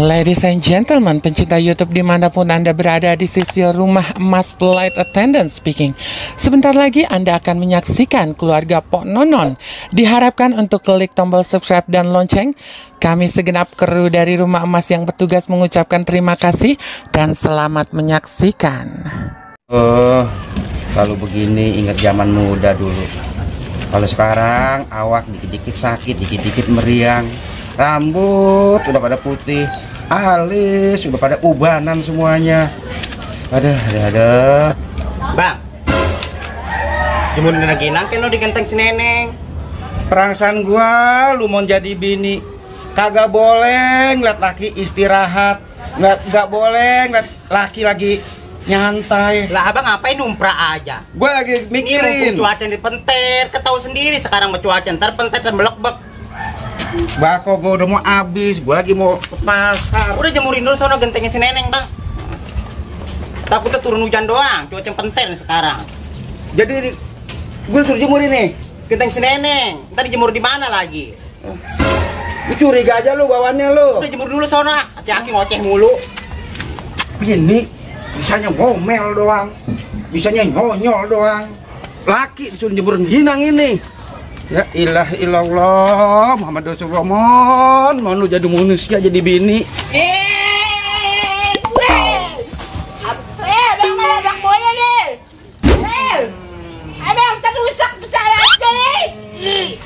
Ladies and gentlemen, pencinta YouTube dimanapun Anda berada, di sisi rumah emas flight attendant speaking. Sebentar lagi Anda akan menyaksikan keluarga Pok Nonon. Diharapkan untuk klik tombol subscribe dan lonceng. Kami segenap kru dari rumah emas yang bertugas mengucapkan terima kasih dan selamat menyaksikan. Kalau begini ingat zaman muda dulu. Kalau sekarang awak dikit-dikit sakit, dikit-dikit meriang. Rambut udah pada putih, alis udah pada ubanan semuanya. Ada. Bang, jemurin lagi nangken lo di genteng si neneng. Perasaan gua lu mau jadi bini, kagak boleh ngeliat laki istirahat, nggak boleh ngeliat laki lagi nyantai. Lah abang ngapain numpra aja? Gua lagi mikirin. Cuaca di penter, ketahu sendiri sekarang mau cuaca ntar penter dan belek-belek. Bako gua udah mau habis, gua lagi mau ke pasar. Udah jemurin dulu sono gentengnya si neneng bang. Takutnya turun hujan doang, cuaca penter sekarang. Jadi gua suruh jemurin nih Genteng si neneng, ntar dijemur di mana lagi? Lu curiga aja lu bawaannya lu. Udah jemur dulu sono, aki-aki ngoceh mulu. Ini bisanya ngomel doang, bisanya nyonyol doang. Laki disuruh jemurin hinang ini. Ya ilah ilallah Muhammad Rasulullah, mau lu jadi manusia jadi bini. Bang boya nih. Abang terusak besar aja nih.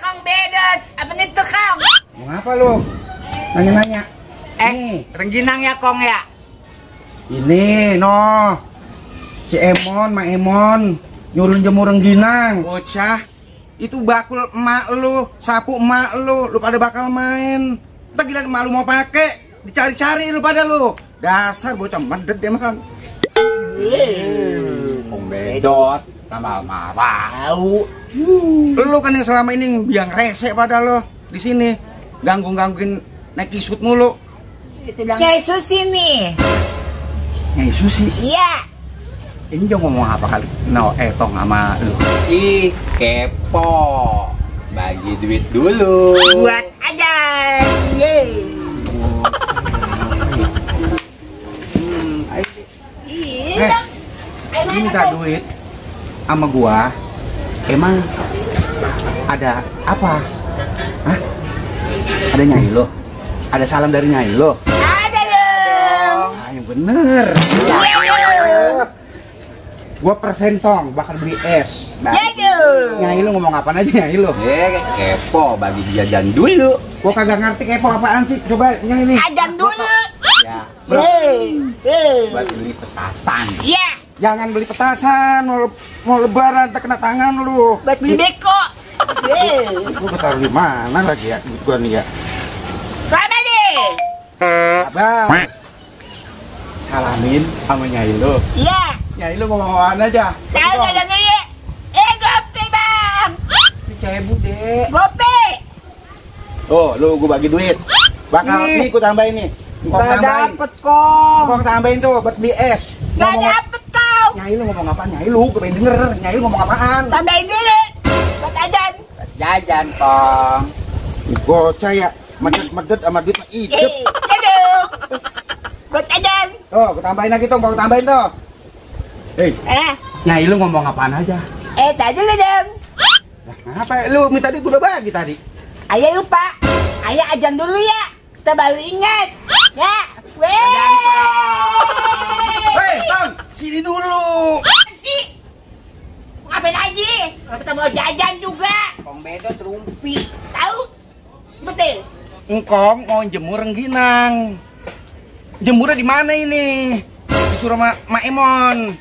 Kang Bedet, apa nih tuh Kang? Mau ngapa lu? Nanya-nanya. Rengginang ya Kong ya? Ini si Emon, Mak Emon nyuruh jemur rengginang. Bocah, itu bakul emak lu, sapu emak lu pada bakal main. Entar gila emak lu mau pakai, dicari-cari lu pada lu. Dasar bocah medet dia makan. Kong Bedot tambah marah. Lu kan yang selama ini biang rese pada lo di sini, gangguin naik kisut mulu. Kayak Susi nih. Nyai Susi. Iya. Ini jangan ngomong apa kali. Tong sama lu. Ih, kepo. Bagi duit dulu. Buat aja. Yeay. Ini minta duit sama gua. Emang ada apa? Hah? Ada Nyai lo? Ada salam dari Nyai lo? Ada dong. Ah, yang bener. Gua persentong bakal beli es. Aduh. Nyai lo ngomong apaan aja Nyai lo? Kepo bagi jajan dulu. Gua kagak ngerti kepo apaan sih. Coba yang ini. Ajan dulu. Ya, Yeay. buat beli petasan. Iya. Jangan beli petasan, mau lebaran tak kena tangan lu. Buat beli beko. Yeay. Gua taruh di mana lagi ya duit gua nih ya? Mana nih? Abang. Salamin sama Nyai lo. Iya. Nyai lo ngomong apaan aja? Tahu jajan dulu ya. Gope bang. Ini cebu deh. Gope. Tuh, lu gua bagi duit. Bakal nih gua tambahin nih. Gua tambahin. Dapet kok. Gua tambahin tuh buat beli es. Gak dapet kau. Nyai lu ngomong apaan? Nyai lu, gua pengen denger. Nyai lu ngomong apaan? Tambahin dulu. Buat ajan. Jajan, Kong. Bocah ya, medet sama duit mah hidup. Aduh. Buat ajan. Tuh, gua tambahin lagi tuh, gua tambahin tuh. Nyai lu ngomong apaan aja? Tadi dulu dong. Lah, ngapa lu minta duit gua udah bagi tadi? Ayah lupa. Ayah ajan dulu ya. Kita baru ingat. Ya. Hei, Tong, sini dulu. Apa sih? Ngapain aja? Kita mau jajan juga. Kong Bedot rumpi. Tahu? Betul. Engkong mau jemur rengginang. Jemurnya di mana ini? Disuruh Mak Emon.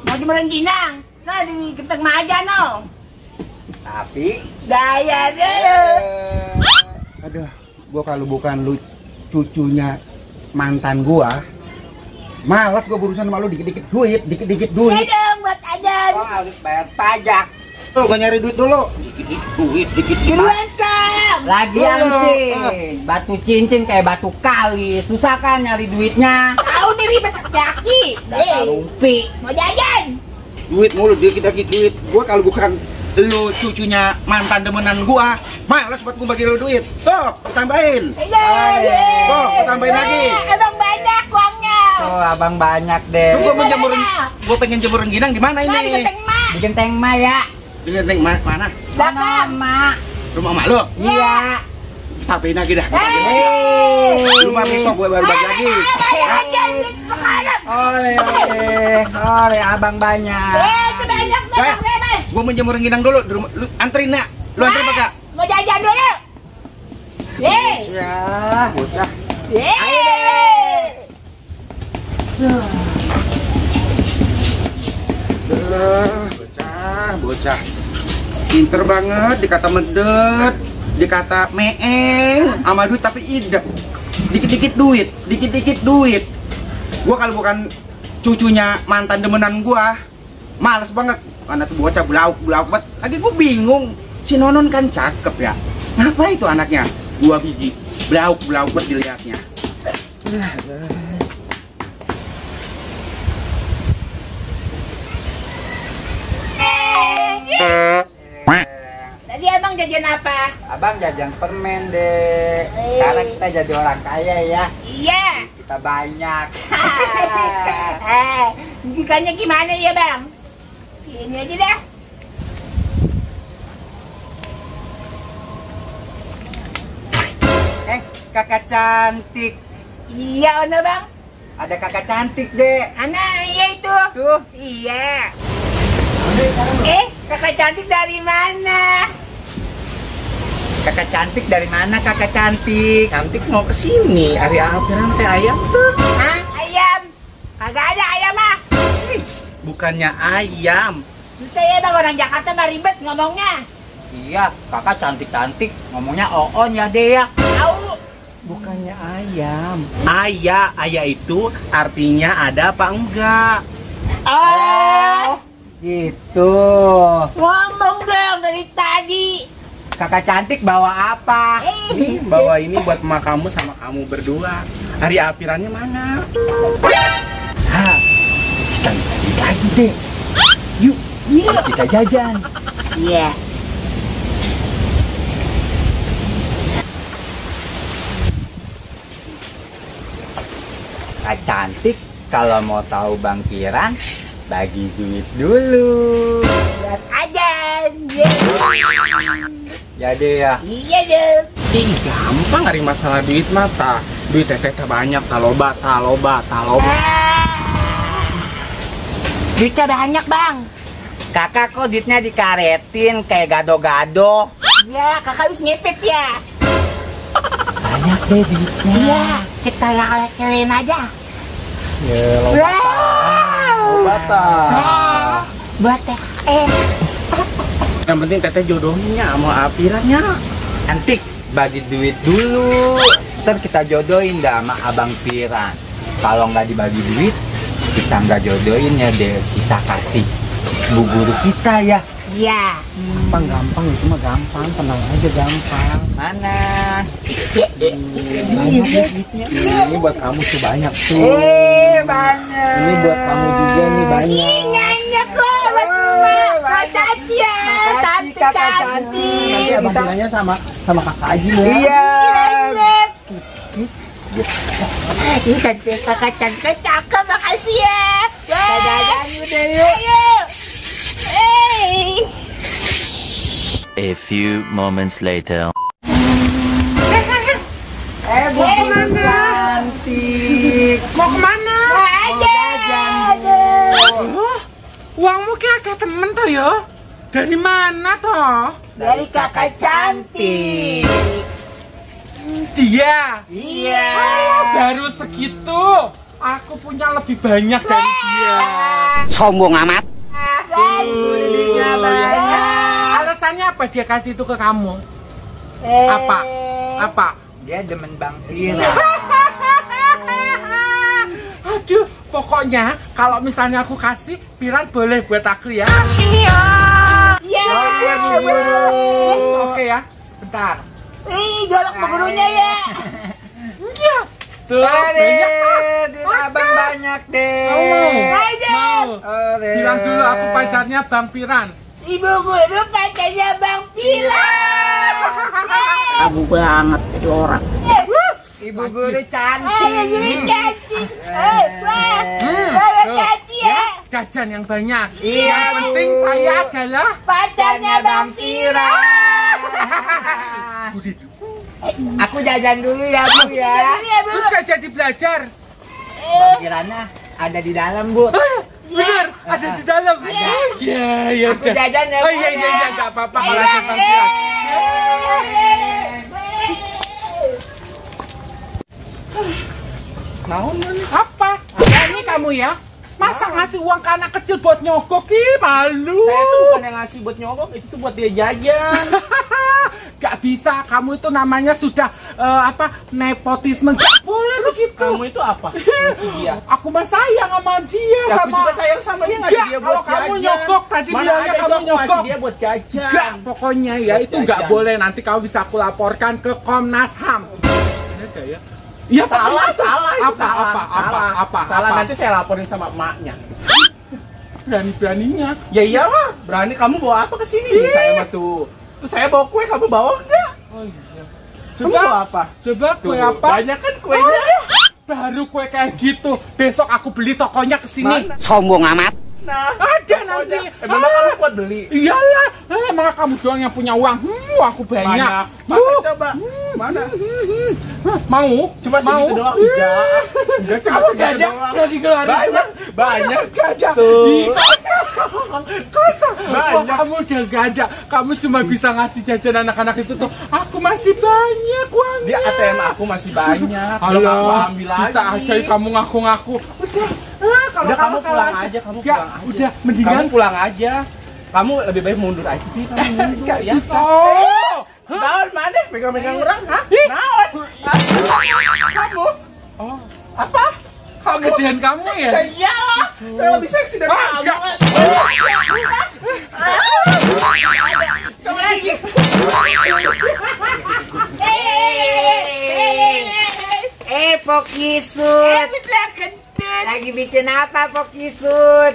Mau jemur rengginang. Nah, di Genteng Maja no. Tapi Gaya dulu. Aduh, gua kalau bukan lu cucunya mantan gua, malas gua berurusan sama lu dikit-dikit duit. Ya dong, buat ajan. Kong harus bayar pajak. Tuh, gua nyari duit dulu. Dikit-dikit duit. Duluan Kang. Lagian sih, batu cincin kayak batu kali. Susah kan nyari duitnya. Tahu nih ribet kaki. Dasar rumpi. Mau jajan. duit mulu, dikit-dikit duit. Gua kalau bukan lu cucunya mantan demenan gua, malas buat gua bagi lu duit. Tuh, gua tambahin. Tuh, gua tambahin lagi. Abang banyak uangnya. Oh, abang banyak deh. Gua menjemurin, gua pengen jemurin ginang di mana Nah, ini? Di Genteng Ma ya. Di Genteng mana? Belakang. Mak. Rumah mak lu? Iya. Tambahin lagi dah. Hei. Lu mah besok gua baru bagi lagi. Oleh abang banyak. Sebanyak Eh, gua menjemurin ginang dulu di rumah. Lu anterin nak. Lu anterin Pak. Mau jajan dulu. Ya, bocah. Bocah. Pinter banget dikata medet, dikata meeng sama duit tapi idep. Dikit-dikit duit. Gua kalau bukan cucunya mantan demenan gua, males banget. Karena tuh bocah belauk banget. Lagi gua bingung. Si Nonon kan cakep ya. Ngapa itu anaknya? Dua biji. Belauk banget dilihatnya. Tadi abang jajan apa? Abang jajan permen deh. Sekarang kita jadi orang kaya ya. Iya. Kita banyak. Bukannya gimana ya bang? Ini aja dah. Kakak cantik. Iya mana bang? Ada kakak cantik deh. Anak iya itu. Tuh. Iya. Kakak cantik dari mana? Kakak cantik dari mana kakak cantik? Cantik mau kesini. Hari apa nanti ayam tuh? Hah? Ayam? Kagak ada ayam ah. Bukannya ayam. Susah ya bang, orang Jakarta mah ribet ngomongnya. Iya, kakak cantik-cantik. Ngomongnya oon ya deh ya. Tahu? Bukannya ayam. Ayah itu artinya ada apa enggak? Oh, Gitu. ngomong dong dari tadi. Kakak cantik bawa apa? Nih, bawa ini buat emak kamu sama kamu berdua. Hari apirannya mana? Hah, kita balik lagi deh. Yuk, kita jajan. Iya. Kak cantik, kalau mau tahu Bang Kiran, bagi duit dulu. Buat ajan. Ya deh ya. Iya deh. Ih, gampang hari masalah duit mata. Duit teteh banyak, taloba. Duitnya banyak bang. Kakak kok duitnya dikaretin kayak gado-gado. Iya, kakak habis ngepet ya. Banyak deh duitnya. Iya, kita lekelin aja. Ya, Buat teh. Yang penting teteh jodohnya sama apirannya. Nanti bagi duit dulu. Ntar kita jodohin dah sama Abang Piran. Kalau nggak dibagi duit, kita nggak jodohin ya deh. Kita kasih bu guru kita ya. Iya. Gampang itu mah gampang, tenang aja gampang. Mana? Banyak duitnya. Ini buat kamu tuh banyak tuh. Banyak. Ini buat kamu juga nih banyak. Ih, nyanyi kok. Kak Caci ya. Cantik. Nanti abang bilangnya sama kakak aja ya. Iya. Ih, cantik. Kakak cantik cakep. Makasih ya. Dadah udah yuk. Ayo. A few moments later. Bu cantik. Mau kemana? Uangmu kayak agak temen toh ya? Dari mana toh? Dari kakak cantik. Dia? Iya. Baru segitu. Aku punya lebih banyak dari dia. Sombong amat. Belinya banyak. Alasannya apa dia kasih itu ke kamu? Apa? Dia demen Bang Piran. Aduh, pokoknya kalau misalnya aku kasih, Piran boleh buat aku ya. Iya. Oke ya, bentar. Ih, jorok gurunya ya. Iya. Tuh, banyak. Duit abang banyak deh. Mau. Bilang dulu aku pacarnya Bang Piran. Ibu guru pacarnya Bang Piran. Aku banget jadi orang. Ibu guru cantik. Cantik. Cantik ya. Jajan yang banyak. Iya, Yang penting Bu. saya adalah Pacarnya Bang Piran. Aku jajan dulu ya Bu ya. Terus gak jadi belajar. Bang Pirannya ada di dalam Bu. Bener, ada di dalam. Iya, iya. Aku jajan ya Oh Bu iya, iya, ya. iya, gak apa-apa kalau ada Bang Piran. Apa? Ini kamu ya? Masa ngasih uang ke anak kecil buat nyogok? Ih, malu. Saya tuh bukan yang ngasih buat nyogok, itu tuh buat dia jajan. Gak bisa, kamu itu namanya sudah nepotisme. Gak boleh begitu. Kamu itu apa? Ngasih dia. Aku mah sayang sama dia. Ya, aku sama... juga sayang sama dia, ngasih Enggak, dia buat kalau kamu jajan. nyogok, tadi Mana bilangnya ada kamu itu aku nyogok. ngasih dia buat jajan. Enggak, pokoknya ya Buat itu nggak jajan. boleh. Nanti kamu bisa aku laporkan ke Komnas HAM. Ada ya? Iya, Salah, salah, itu apa? salah. Nanti saya laporin sama emaknya. Berani-beraninya. Ya iyalah, berani kamu bawa apa ke sini? Saya mah tuh. Terus saya bawa kue, kamu bawa enggak? Oh iya. Kamu bawa apa? Coba kue Tuh, apa? banyak kan kuenya. Baru kue kayak gitu. Besok aku beli tokonya ke sini. Mana? Sombong amat. Nah, Ada nanti. memang kamu buat beli. Iyalah, emang kamu doang yang punya uang. Aku banyak. Mana coba? Mana? Mau? Cuma mau? segitu doang. Enggak cuma Kamu segitu gak ada? doang. Udah digelarin. Banyak. Gak ada. Tuh. Ih, kosong. Banyak. Wah, kamu udah gak ada. Kamu cuma bisa ngasih jajan anak-anak itu tuh. Aku masih banyak uangnya. Dia ATM aku masih banyak. Halo, Belum aku ambil lagi. bisa aja kamu ngaku-ngaku. Udah, Udah, kamu pulang kalah aja, kamu Nggak, pulang aja. Udah, mendingan Kamu pulang aja. Kamu lebih baik mundur aja. Kamu mundur Gak ya. bisa. Naon mana? Megang-megang orang? Hah? Ih. Naon? Kamu? Oh, Apa? Kamu? kegedean kamu ya? Ya iyalah. Saya lebih seksi dari Ah, kamu. enggak. Coba lagi. Pokisut. Lagi bikin apa Pokisut?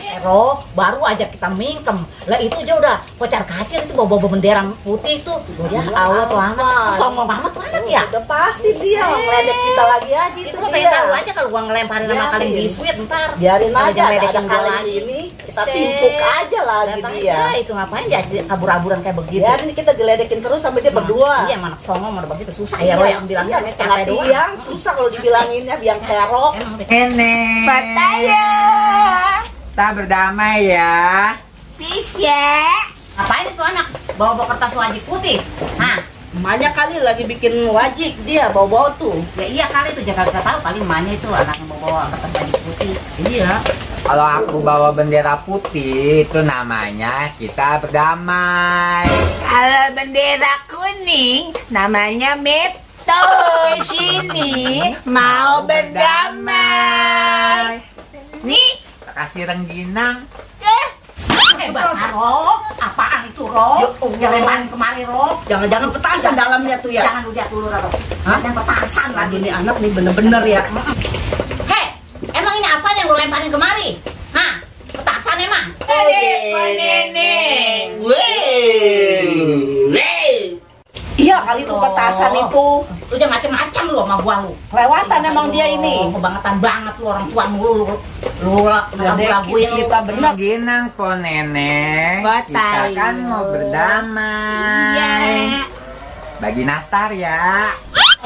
Ero, baru aja kita mingkem. Lah itu aja udah kocar kacir itu bawa bendera putih tuh. Ya Allah tuh anak. Sombong banget tuh anak ya. Udah pasti dia ngeledek kita lagi aja Itu itu gua pengen dia. tahu aja kalau gua ngelemparin sama kalian biskuit ntar. Biarin Kalau aja jangan ada ledekin gua kali lagi. ini kita Set. timpuk aja lagi Datang dia. aja, itu ngapain jadi kabur-kaburan kayak begitu. Biarin kita geledekin terus sampai dia berdua. Iya, anak songong mau begitu susah ya Roy yang bilangnya Iya, capek setengah doang. tiang susah kalau dibilanginnya biang kerok. Emang deh. Nenek. Pataya. Kita berdamai ya. Bisa. Ngapain itu anak? Bawa-bawa kertas wajib putih. Hah? Emaknya kali lagi bikin wajik dia bawa-bawa tuh. Ya iya kali itu jangan kita tahu kali emaknya itu anak yang bawa kertas wajib putih. Iya. Kalau aku bawa bendera putih itu namanya kita berdamai. Kalau bendera kuning namanya Meto. Sini mau berdamai. Nih. Kasih rengginang. Basah Ro, apaan itu Ro? Yang lemparin kemari Ro. Jangan-jangan petasan dalamnya tuh ya. Jangan lihat dulu Ro. Jangan petasan lagi Ini nih. anak nih bener-bener ya. Hei, emang ini apa yang lo lemparin kemari? Hah? Petasan emang? Neneng. Iya kali itu petasan itu. Lu jangan macem-macem lu sama gua lu. Kelewatan emang dia ini. Kebangetan banget lu orang tua mulu lu lagu-laguin lu. Kita bener. Rengginang po nenek. Kita kan mau berdamai. Iya. Bagi nastar ya.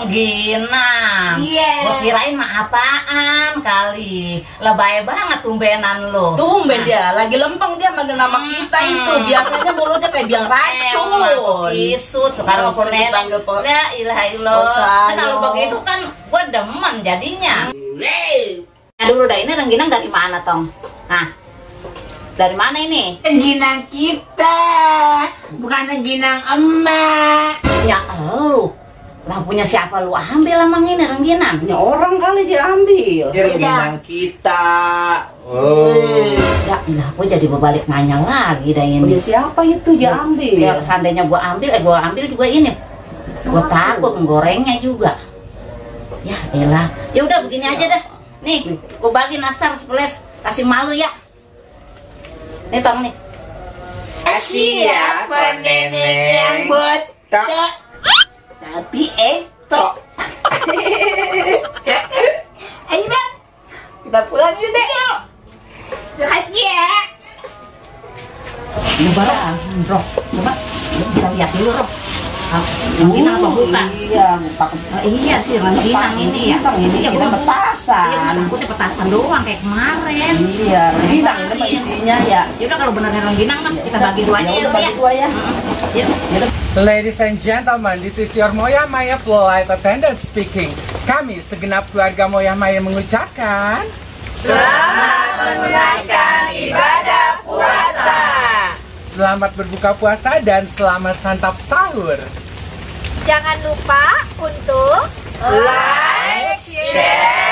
Gina. Iya. Gua kirain mah apaan kali. Lebay banget tumbenan lu. Tumben dia, lagi lempeng dia manggil nama kita itu. Biasanya mulutnya kayak biang racun. Isut sekarang aku Langsung nenek. dipanggil po- La ilaha Oh, illallah. sayang. Kalau begitu kan gua demen jadinya. Nah, dulu dah ini rengginang dari mana tong? Nah, dari mana ini? Rengginang kita, bukan rengginang emak. Ya lu. Lah punya siapa lu ambil emang ini rengginang? Ini orang kali diambil. Rengginang kita. Ya, lah gua jadi berbalik nanya lagi dah Punya ini. siapa itu diambil? Ya seandainya gua ambil juga ini. Gua takut menggorengnya juga. Ya elah. Ya udah begini aja dah. Nih, gua bagi nastar sebelas. Kasih malu ya. Nih tong nih. Siapa nenek yang botak tapi tok. Ayo bang, kita pulang yuk deh. Yuk aja. Ini barang, Roh. Coba kita lihat dulu, Roh. Rengginang apa bukan? Iya, bukan. Iya sih, rengginang ini ya. Ini Iya, kita gua- petasan. Iya, mas takutnya petasan doang kayak kemarin. Iya, rengginang ini mah isinya ya. Ya udah kalau beneran rengginang mah kita bagi dua aja ya, Ya udah, Roh, ya. bagi dua ya. Yuk. Ladies and gentlemen, this is your Moya Maya flight attendant speaking. Kami segenap keluarga Moya Maya mengucapkan selamat berbuka puasa dan selamat santap sahur. Jangan lupa untuk Like, share,